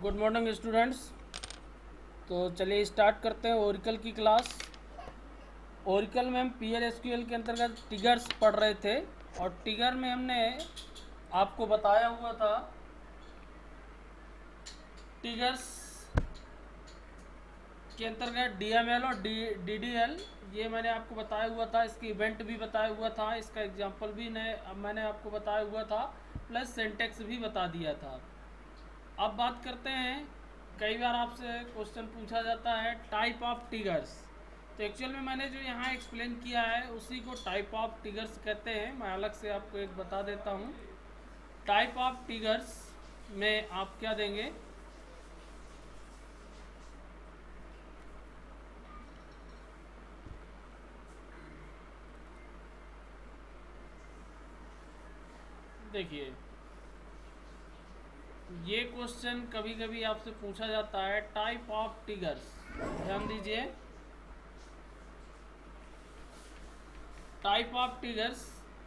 Good morning students. तो चलिए start करते हैं ओरिकल की क्लास। ओरिकल में हम PL/SQL के अंतर्गत टिगर्स पढ़ रहे थे और टिगर में हमने आपको बताया हुआ था टिगर्स के अंतर्गत DML और DDL, ये मैंने आपको बताया हुआ था। इसकी इवेंट भी बताया हुआ था, इसका एग्जाम्पल भी मैंने आपको बताया हुआ था, प्लस सिंटेक्स भी बता दिया था। अब बात करते हैं, कई बार आपसे क्वेश्चन पूछा जाता है टाइप ऑफ टिगर्स। तो एक्चुअल में मैंने जो यहाँ एक्सप्लेन किया है उसी को टाइप ऑफ टिगर्स कहते हैं। मैं अलग से आपको एक बता देता हूँ। टाइप ऑफ टिगर्स में आप क्या देंगे, देखिए ये क्वेश्चन कभी कभी आपसे पूछा जाता है टाइप ऑफ टिगर्स। ध्यान दीजिए, टाइप ऑफ टिगर्स,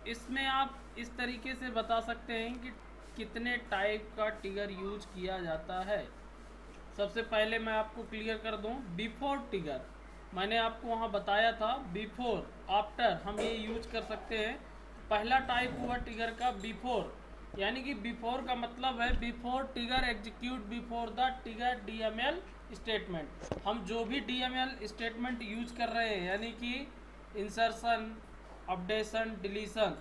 इसमें आप इस तरीके से बता सकते हैं कि कितने टाइप का टिगर यूज किया जाता है। सबसे पहले मैं आपको क्लियर कर दूं, बिफोर टिगर मैंने आपको वहां बताया था। बिफोर आफ्टर हम ये यूज कर सकते हैं। पहला टाइप हुआ टिगर का बिफोर, यानी कि बिफोर का मतलब है before trigger execute before the trigger DML statement. हम जो भी DML स्टेटमेंट यूज कर रहे हैं, यानी कि इंसर्शन, अपडेशन, डिलीशन,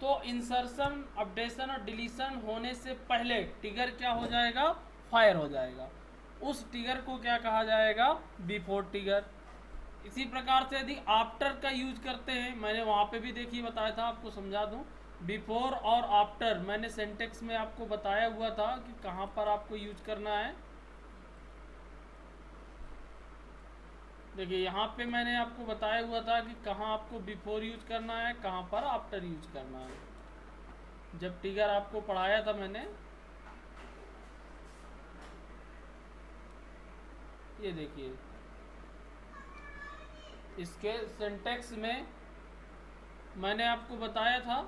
तो इंसर्शन, अपडेशन और डिलीशन होने से पहले टिगर क्या हो जाएगा, फायर हो जाएगा। उस टिगर को क्या कहा जाएगा, बिफोर टिगर। इसी प्रकार से यदि आफ्टर का यूज करते हैं, मैंने वहां पे भी देखिए बताया था, आपको समझा दूं। बिफोर और आफ्टर मैंने सेंटेक्स में आपको बताया हुआ था कि कहां पर आपको यूज करना है। देखिए यहाँ पे मैंने आपको बताया हुआ था कि कहाँ आपको बिफोर यूज करना है, कहाँ पर आफ्टर यूज करना है। जब टिगर आपको पढ़ाया था मैंने, ये देखिए इसके सिंटेक्स में मैंने आपको बताया था,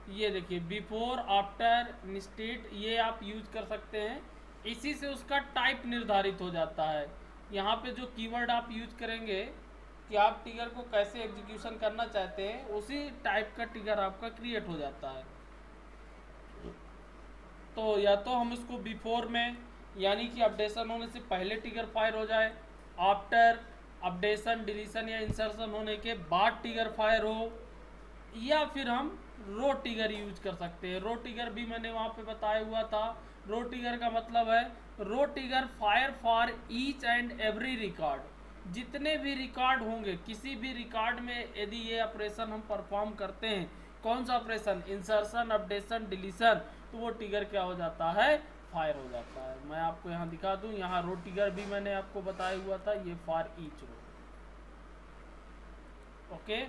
ये देखिए बिफोर, आफ्टर, इंस्टेड, ये आप यूज कर सकते हैं। इसी से उसका टाइप निर्धारित हो जाता है। यहाँ पे जो कीवर्ड आप यूज करेंगे कि आप टिगर को कैसे एग्जीक्यूशन करना चाहते हैं, उसी टाइप का टिगर आपका क्रिएट हो जाता है। तो या तो हम इसको बिफोर में, यानी कि अपडेशन होने से पहले टिगर फायर हो जाए, आफ्टर अपडेशन, डिलीशन या इंसर्शन होने के बाद टिगर फायर हो, या फिर हम रो टिगर यूज कर सकते हैं। रो टिगर भी मैंने वहां पे बताया हुआ था। रो टिगर का मतलब है row trigger fire for each and every record. जितने भी रिकॉर्ड होंगे, किसी भी रिकॉर्ड में यदि ये ऑपरेशन हम परफॉर्म करते हैं, कौन सा ऑपरेशन, इंसर्शन, अपडेशन, डिलीशन, तो वो टिगर क्या हो जाता है, फायर हो जाता है। मैं आपको यहाँ दिखा दूं, यहाँ रो टिगर भी मैंने आपको बताया हुआ था, ये फॉर ईच रो। ओके,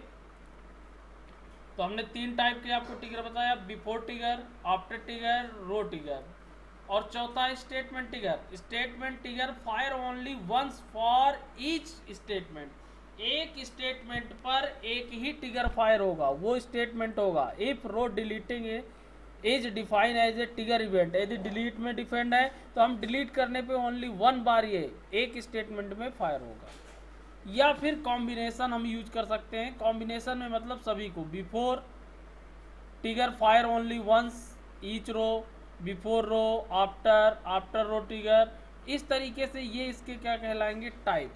तो हमने तीन टाइप के आपको टिगर बताया, बिफोर टिगर, आफ्टर टिगर, रो टिगर। और चौथा है statement trigger. Statement trigger fire only once for each statement. एक स्टेटमेंट पर एक ही टिगर फायर होगा, वो स्टेटमेंट होगा if row deleting is define as a trigger event. यदि डिलीट में डिफाइंड है तो हम डिलीट करने पे ओनली वन बार ये एक स्टेटमेंट में फायर होगा। या फिर कॉम्बिनेशन हम यूज कर सकते हैं। कॉम्बिनेशन में मतलब सभी को, before trigger fire only once each row, before row, after, after row trigger, इस तरीके से ये इसके क्या कहलाएंगे, टाइप।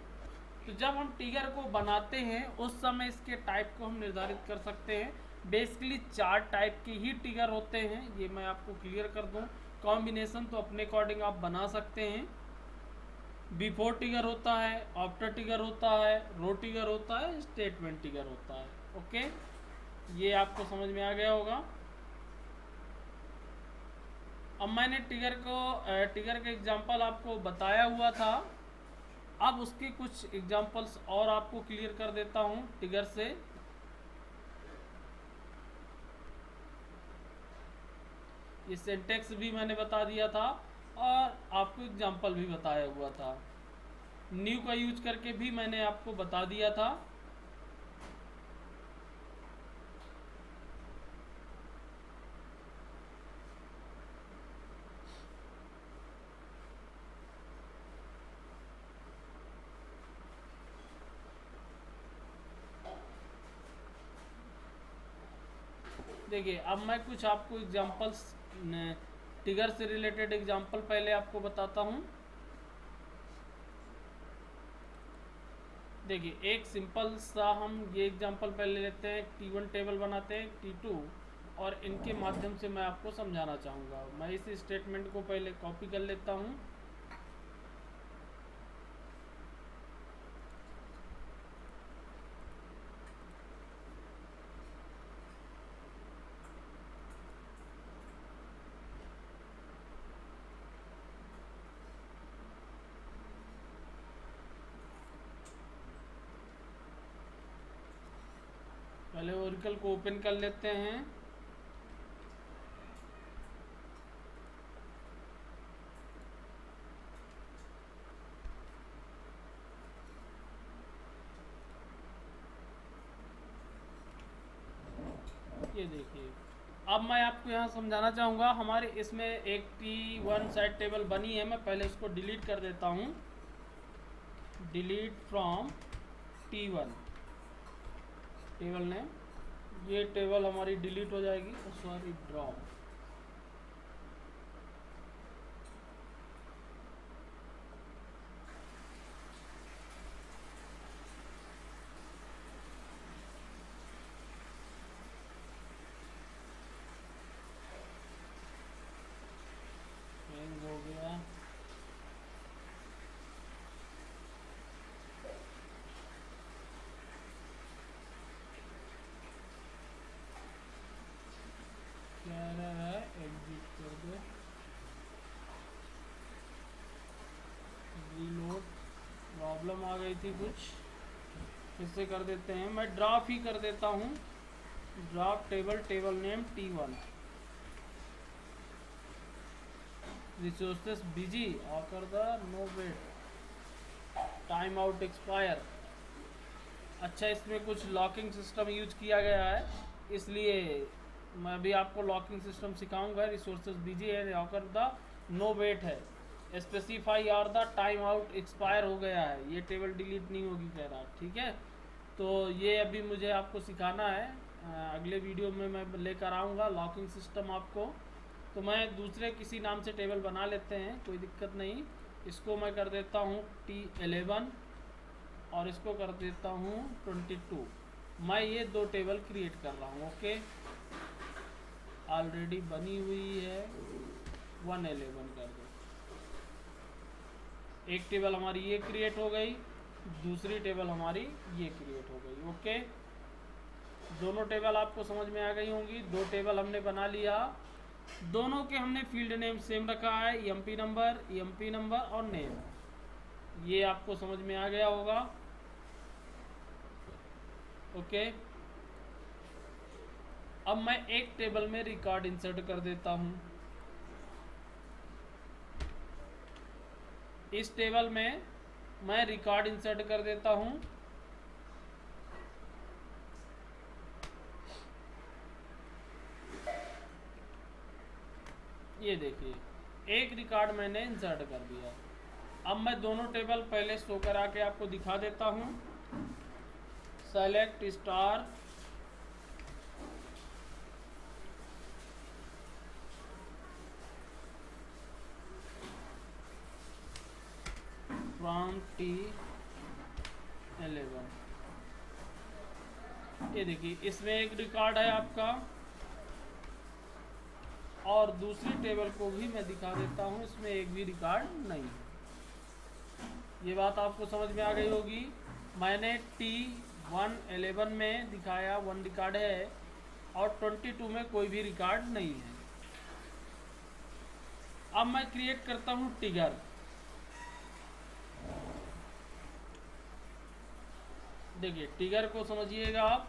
तो जब हम टिगर को बनाते हैं उस समय इसके टाइप को हम निर्धारित कर सकते हैं। बेसिकली चार टाइप के ही टिगर होते हैं, ये मैं आपको क्लियर कर दूं। कॉम्बिनेशन तो अपने अकॉर्डिंग आप बना सकते हैं। बिफोर टिगर होता है, आफ्टर टिगर होता है, रो टिगर होता है, स्टेटमेंट टिगर होता है। ओके, ये आपको समझ में आ गया होगा। अब मैंने टिगर का एग्जांपल आपको बताया हुआ था। अब उसके कुछ एग्जांपल्स और आपको क्लियर कर देता हूँ टिगर से। ये सिंटेक्स भी मैंने बता दिया था और आपको एग्जांपल भी बताया हुआ था। न्यू का यूज करके भी मैंने आपको बता दिया था। देखिए अब मैं कुछ आपको एग्जांपल्स टिगर से रिलेटेड एग्जांपल पहले आपको बताता हूँ। देखिए एक सिंपल सा हम ये एग्जांपल पहले लेते हैं, T1 टेबल बनाते हैं, T2, और इनके माध्यम से मैं आपको समझाना चाहूँगा। मैं इस स्टेटमेंट को पहले कॉपी कर लेता हूँ। पहले ओरेकल को ओपन कर लेते हैं। ये देखिए अब मैं आपको यहाँ समझाना चाहूँगा। हमारे इसमें एक T1 सेट टेबल बनी है, मैं पहले इसको डिलीट कर देता हूँ। Delete from T1 table name, ये टेबल हमारी डिलीट हो जाएगी। Sorry, drop. चेंज हो गया। क्या रहा है, एग्जिट कर दो, रीलोड। प्रॉब्लम आ गई थी कुछ, फिर से कर देते हैं। मैं ड्रॉप ही कर देता हूँ, drop table, table name T1, resources busy acquire the no wait, time out expire. अच्छा, इसमें कुछ लॉकिंग सिस्टम यूज किया गया है, इसलिए मैं भी आपको लॉकिंग सिस्टम सिखाऊंगा। रिसोर्सेज बिजी है, आकर द नो वेट है, specify or the time out expire हो गया है, ये टेबल डिलीट नहीं होगी कह रहा। ठीक है, तो ये अभी मुझे आपको सिखाना है, अगले वीडियो में मैं लेकर आऊँगा लॉकिंग सिस्टम आपको। तो मैं दूसरे किसी नाम से टेबल बना लेते हैं, कोई दिक्कत नहीं। इसको मैं कर देता हूँ T11 और इसको कर देता हूँ 22। मैं ये दो टेबल क्रिएट कर रहा हूँ। ओके, ऑलरेडी बनी हुई है, 111 कर दो। एक टेबल हमारी ये क्रिएट हो गई, दूसरी टेबल हमारी ये क्रिएट हो गई। ओके, दोनों टेबल आपको समझ में आ गई होंगी। दो टेबल हमने बना लिया, दोनों के हमने फील्ड नेम सेम रखा है, EMP नंबर और नेम। ये आपको समझ में आ गया होगा। ओके, अब मैं एक टेबल में रिकॉर्ड इंसर्ट कर देता हूं। इस टेबल में मैं रिकॉर्ड इंसर्ट कर देता हूं। ये देखिए, एक रिकॉर्ड मैंने इंसर्ट कर दिया। अब मैं दोनों टेबल पहले शो करा के आपको दिखा देता हूं। Select star from T11। ये देखिए, इसमें एक रिकॉर्ड है आपका, और दूसरी टेबल को भी मैं दिखा देता हूँ, इसमें एक भी रिकॉर्ड नहीं है। ये बात आपको समझ में आ गई होगी। मैंने T11 में दिखाया 1 रिकॉर्ड है और 22 में कोई भी रिकॉर्ड नहीं है। अब मैं क्रिएट करता हूँ टिगर। देखिए, टिगर को समझिएगा आप।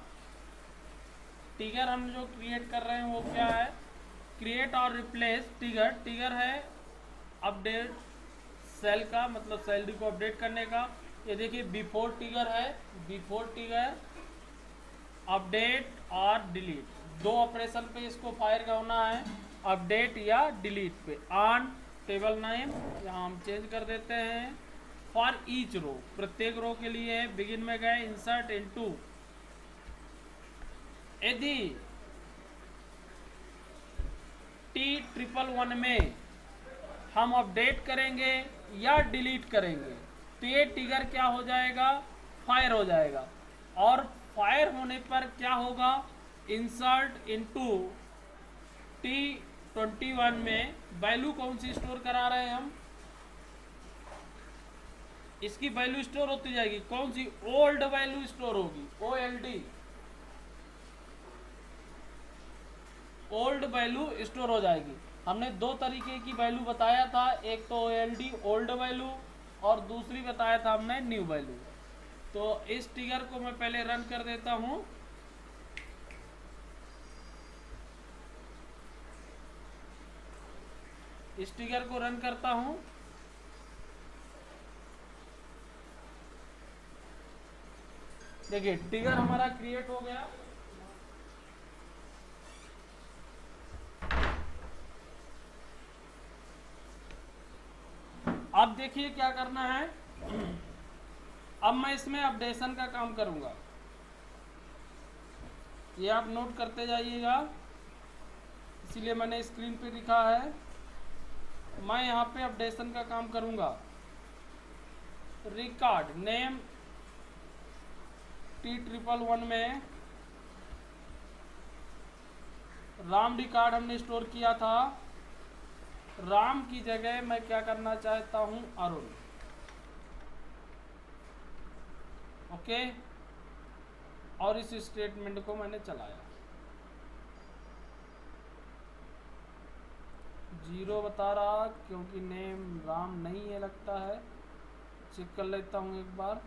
टिगर हम जो क्रिएट कर रहे हैं वो क्या है, क्रिएट और रिप्लेस टिगर। टिगर है अपडेट सेल का, मतलब सैलरी को अपडेट करने का। ये देखिए, बिफोर टिगर है, बिफोर टिगर अपडेट और डिलीट, दो ऑपरेशन पे इसको फायर करना है, अपडेट या डिलीट पे। ऑन टेबल नेम यहाँ हम चेंज कर देते हैं। फॉर ईच रो, प्रत्येक रो के लिए बिगिन में गए, इंसर्ट इनटू। यदि T111 में हम अपडेट करेंगे या डिलीट करेंगे तो ये ट्रिगर क्या हो जाएगा, फायर हो जाएगा। और फायर होने पर क्या होगा, इंसर्ट इनटू T21 में वैल्यू कौन सी स्टोर करा रहे हैं हम, इसकी वैल्यू स्टोर होती जाएगी, कौन सी, ओल्ड वैल्यू स्टोर होगी, OLD, ओल्ड वैल्यू स्टोर हो जाएगी। हमने दो तरीके की वैल्यू बताया था, एक तो OLD ओल्ड वैल्यू और दूसरी बताया था हमने न्यू वैल्यू। तो इस ट्रिगर को मैं पहले रन कर देता हूं। इस ट्रिगर को रन करता हूं। देखिए ट्रिगर हमारा क्रिएट हो गया। अब देखिए क्या करना है, अब मैं इसमें अपडेशन का काम करूंगा, ये आप नोट करते जाइएगा, इसीलिए मैंने स्क्रीन पे लिखा है। मैं यहाँ पे अपडेशन का काम करूंगा। रिकॉर्ड नेम T111 में राम रिकॉर्ड हमने स्टोर किया था, राम की जगह मैं क्या करना चाहता हूं, अरुण। ओके, और इस स्टेटमेंट को मैंने चलाया, 0 बता रहा क्योंकि नेम राम नहीं है लगता है, चेक कर लेता हूं एक बार।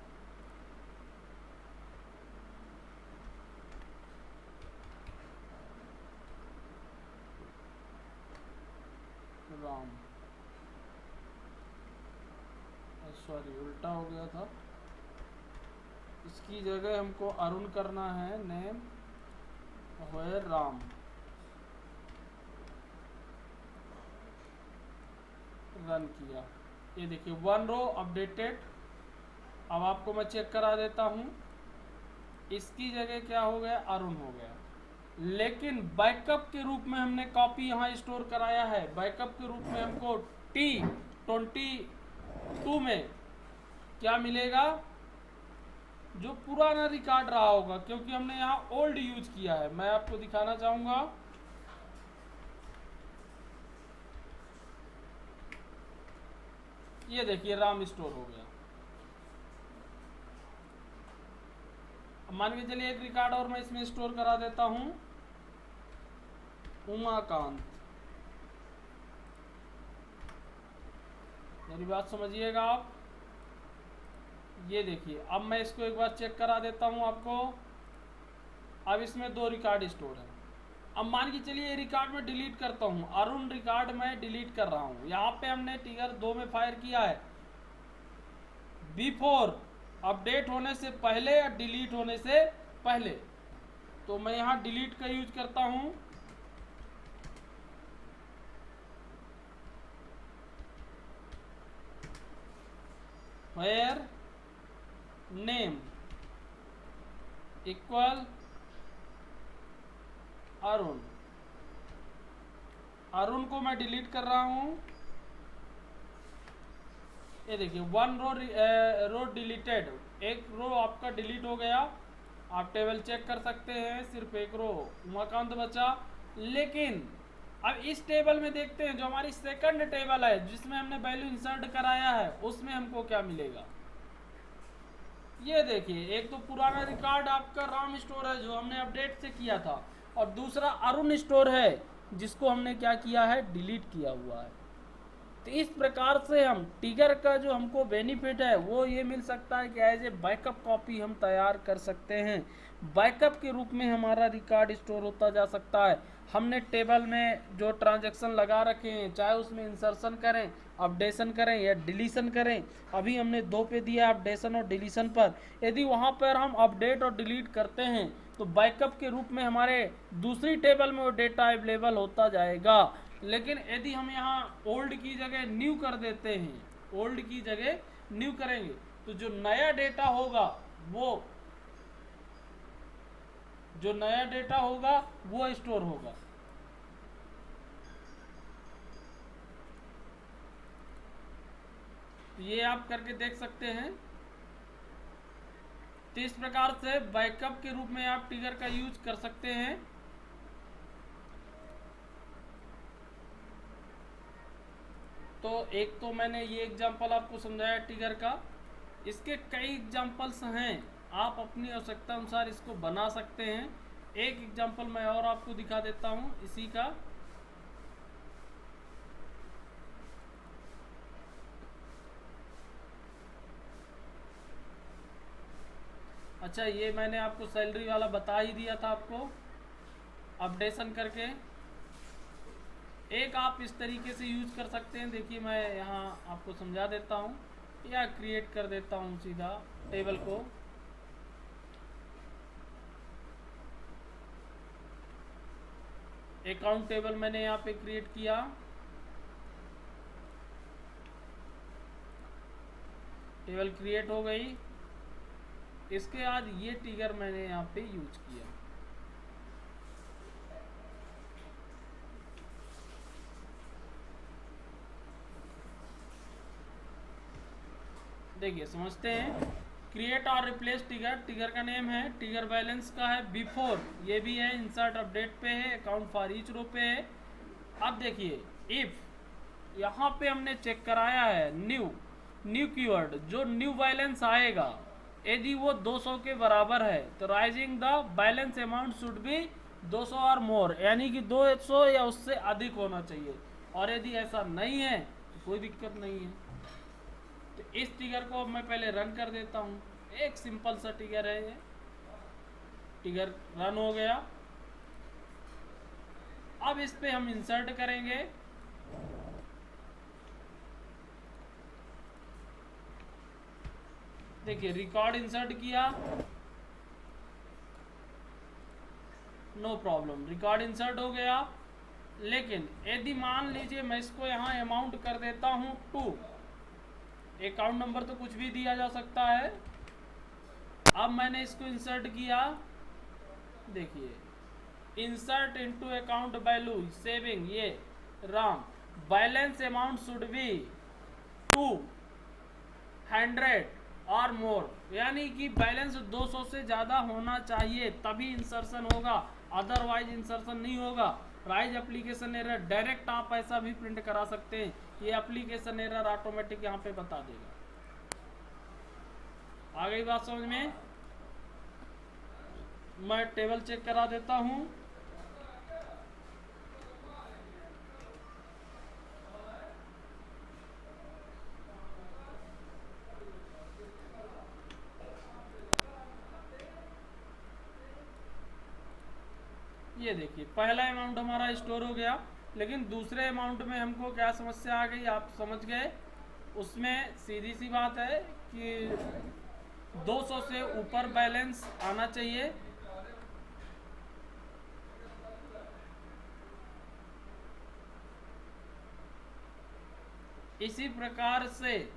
राम, सॉरी उल्टा हो गया था, इसकी जगह हमको अरुण करना है, नेम है राम, रन किया, ये देखिए 1 रो अपडेटेड। अब आपको मैं चेक करा देता हूं, इसकी जगह क्या हो गया, अरुण हो गया, लेकिन बैकअप के रूप में हमने कॉपी यहाँ स्टोर कराया है। बैकअप के रूप में हमको T22 में क्या मिलेगा, जो पुराना रिकॉर्ड रहा होगा, क्योंकि हमने यहाँ ओल्ड यूज किया है। मैं आपको दिखाना चाहूंगा, ये देखिए राम स्टोर हो गया। अब मान के चलिए एक रिकॉर्ड और मैं इसमें स्टोर करा देता हूं, उमाकांत। मेरी बात समझिएगा आप, ये देखिए अब मैं इसको एक बार चेक करा देता हूं आपको। अब इसमें 2 रिकॉर्ड स्टोर है। अब मान के चलिए रिकॉर्ड में डिलीट करता हूं, अरुण रिकॉर्ड में डिलीट कर रहा हूं। यहाँ पे हमने ट्रिगर 2 में फायर किया है, बिफोर अपडेट होने से पहले या डिलीट होने से पहले। तो मैं यहाँ डिलीट का यूज करता हूं, where name equal Arun, Arun को मैं डिलीट कर रहा हूं। ये देखिए 1 रो डिलीटेड, एक रो आपका डिलीट हो गया। आप टेबल चेक कर सकते हैं, सिर्फ एक रो उमाकांत बचा। लेकिन अब इस टेबल में देखते हैं, जो हमारी सेकंड टेबल है जिसमें हमने वैल्यू इंसर्ट कराया है, उसमें हमको क्या मिलेगा। ये देखिए एक तो पुराना रिकॉर्ड आपका राम स्टोर है जो हमने अपडेट से किया था, और दूसरा अरुण स्टोर है जिसको हमने क्या किया है, डिलीट किया हुआ है। तो इस प्रकार से हम ट्रिगर का जो हमको बेनिफिट है वो ये मिल सकता है कि एज ए बैकअप कॉपी हम तैयार कर सकते हैं। बैकअप के रूप में हमारा रिकॉर्ड स्टोर होता जा सकता है। हमने टेबल में जो ट्रांजैक्शन लगा रखे हैं, चाहे उसमें इंसर्शन करें, अपडेशन करें या डिलीशन करें, अभी हमने 2 पे दिया अपडेशन और डिलीशन पर। यदि वहाँ पर हम अपडेट और डिलीट करते हैं तो बैकअप के रूप में हमारे दूसरी टेबल में वो डेटा अवेलेबल होता जाएगा। लेकिन यदि हम यहाँ ओल्ड की जगह न्यू कर देते हैं, ओल्ड की जगह न्यू करेंगे, तो जो नया डेटा होगा वो स्टोर होगा। तो ये आप करके देख सकते हैं। तो इस प्रकार से बैकअप के रूप में आप ट्रिगर का यूज कर सकते हैं। तो एक तो मैंने ये एग्जांपल आपको समझाया ट्रिगर का, इसके कई एग्जांपल्स हैं, आप अपनी आवश्यकता अनुसार इसको बना सकते हैं। एक एग्जांपल मैं और आपको दिखा देता हूँ इसी का। अच्छा, ये मैंने आपको सैलरी वाला बता ही दिया था आपको अपडेशन करके। एक आप इस तरीके से यूज कर सकते हैं। देखिए मैं यहाँ आपको समझा देता हूँ या क्रिएट कर देता हूँ सीधा टेबल को। अकाउंट टेबल मैंने यहाँ पे क्रिएट किया। टेबल क्रिएट हो गई। इसके बाद ये ट्रिगर मैंने यहाँ पे यूज किया। देखिए समझते हैं। क्रिएट और रिप्लेस ट्रिगर, ट्रिगर का नेम है, ट्रिगर बैलेंस का है बिफोर, ये भी है, इंसर्ट अपडेट पे है, अकाउंट फॉर ईच रो पे है। अब देखिए इफ यहाँ पे हमने चेक कराया है न्यू कीवर्ड, जो न्यू बैलेंस आएगा यदि वो 200 के बराबर है तो rising the balance amount should be 200 or मोर, यानी कि 200 या उससे अधिक होना चाहिए। और यदि ऐसा नहीं है तो कोई दिक्कत नहीं है। तो इस ट्रिगर को अब मैं पहले रन कर देता हूँ। एक सिंपल सा ट्रिगर है ये। ट्रिगर रन हो गया। अब इस पे हम इंसर्ट करेंगे। देखिए रिकॉर्ड इंसर्ट किया, नो प्रॉब्लम, रिकॉर्ड इंसर्ट हो गया। लेकिन यदि मान लीजिए मैं इसको यहाँ अमाउंट कर देता हूँ 2, अकाउंट नंबर तो कुछ भी दिया जा सकता है। अब मैंने इसको इंसर्ट किया, देखिए insert into account value saving, ये Ram balance amount should be 200 or मोर, यानी कि बैलेंस 200 से ज़्यादा होना चाहिए तभी इंसर्शन होगा, अदरवाइज इंसर्शन नहीं होगा। राइज एप्लीकेशन एरर, डायरेक्ट आप ऐसा भी प्रिंट करा सकते हैं, ये एप्लीकेशन एरर ऑटोमेटिक यहाँ पे बता देगा। आ गई बात समझ में? मैं टेबल चेक करा देता हूँ। ये देखिए पहला अमाउंट हमारा स्टोर हो गया, लेकिन दूसरे अमाउंट में हमको क्या समस्या आ गई आप समझ गए। उसमें सीधी सी बात है कि 200 से ऊपर बैलेंस आना चाहिए। इसी प्रकार से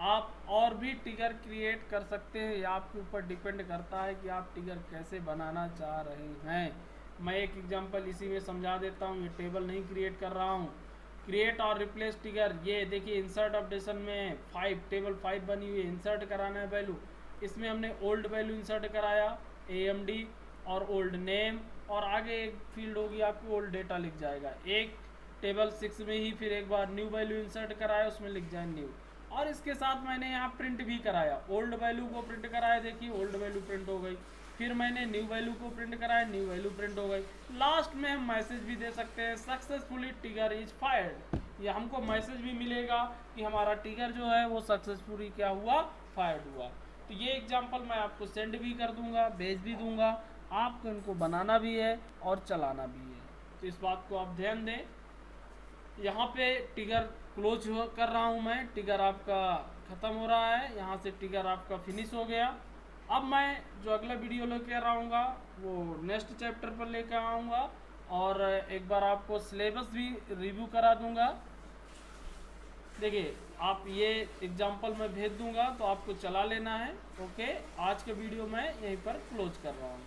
आप और भी ट्रिगर क्रिएट कर सकते हैं, या आपके ऊपर डिपेंड करता है कि आप ट्रिगर कैसे बनाना चाह रहे हैं। मैं एक एग्जांपल इसी में समझा देता हूँ। ये टेबल नहीं क्रिएट कर रहा हूँ। क्रिएट और रिप्लेस ट्रिगर, ये देखिए इंसर्ट अपडेशन में 5 टेबल 5 बनी हुई है, इंसर्ट कराना है वैल्यू। इसमें हमने ओल्ड वैल्यू इंसर्ट कराया, AMD और ओल्ड नेम, और आगे एक फील्ड होगी आपकी ओल्ड डेटा लिख जाएगा। एक टेबल 6 में ही फिर एक बार न्यू वैल्यू इंसर्ट कराया, उसमें लिख जाए न्यू। और इसके साथ मैंने यहाँ प्रिंट भी कराया, ओल्ड वैल्यू को प्रिंट कराया, देखिए ओल्ड वैल्यू प्रिंट हो गई। फिर मैंने न्यू वैल्यू को प्रिंट कराया, न्यू वैल्यू प्रिंट हो गई। लास्ट में हम मैसेज भी दे सकते हैं, सक्सेसफुली ट्रिगर इज फायर्ड। या हमको मैसेज भी मिलेगा कि हमारा ट्रिगर जो है वो सक्सेसफुली क्या हुआ, फायर्ड हुआ। तो ये एग्जाम्पल मैं आपको सेंड भी कर दूंगा, भेज भी दूंगा, आपको इनको बनाना भी है और चलाना भी है। तो इस बात को आप ध्यान दें। यहाँ पे ट्रिगर क्लोज कर रहा हूँ मैं, ट्रिगर आपका ख़त्म हो रहा है, यहाँ से ट्रिगर आपका फिनिश हो गया। अब मैं जो अगला वीडियो लेकर आऊँगा वो नेक्स्ट चैप्टर पर लेकर आऊँगा, और एक बार आपको सिलेबस भी रिव्यू करा दूँगा। देखिए आप ये एग्जाम्पल मैं भेज दूँगा तो आपको चला लेना है। ओके, आज का वीडियो मैं यहीं पर क्लोज कर रहा हूँ।